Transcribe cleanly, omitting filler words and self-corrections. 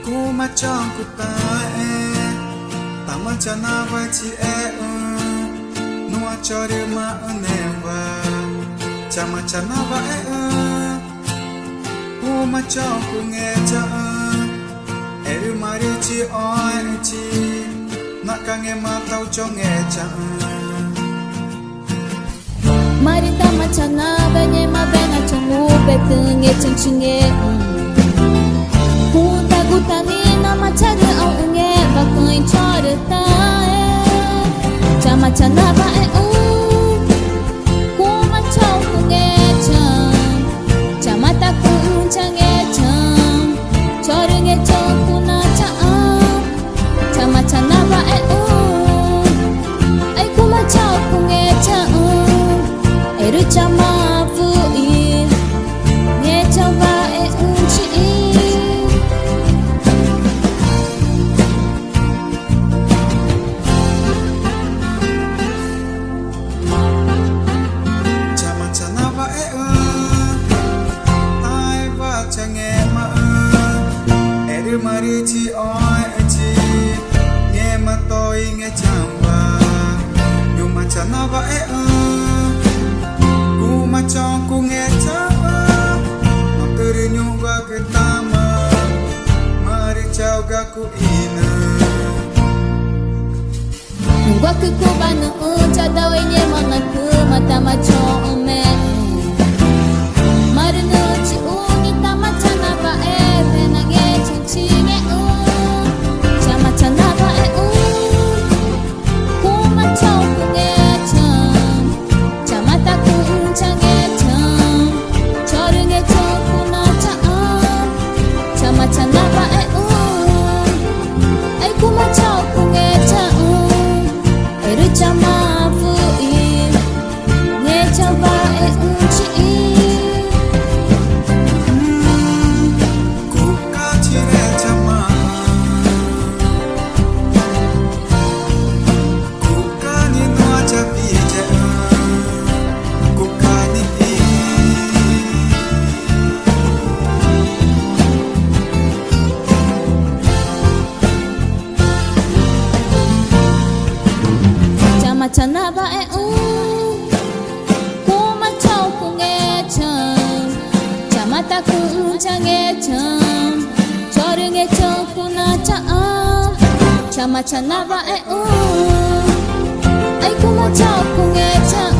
Ku macam ku tak macam apa Nua cari ma neva macam apa Ku macam ku ngeja mari ci oi ci nak kange ma tau chong ngeja Mari ta macam apa nye ma bena chongu betenge chengchinge Kuta kuta ni nama cari au nge bakai cari ta Chama chana ba ku macam ku nge cham chama ta ku change cham cari nge cham ku na cham chama chana ba ai ku macam ku nge cham eru chama vu i nge cham ba chi mari ci oi ci nghe mà tôi nghe chẳng và nhưng mà chẳng nào vậy ku mà cho ku nghe chẳng nó từ đi nhung và cái ta mà mari chào ga ku ina Nunggu aku ku banu cada wenye mangan ku mata macho ome Mari no ci uni ta macha na ba penage chinge chama chana ba ku macho ku nge cham chama ta ku change cham choru nge cham ku na cham chama chana ba ai ku macho ku nge cham eru chama vu i nge cham ba chi ku ka chi re chama ku ka ni no cha pi je ku ka ni pi chama chana ba ku macho ku nge cham chama ta ku change cham choru nge cham ku na cham chama chana ba ai ku macho ku nge cham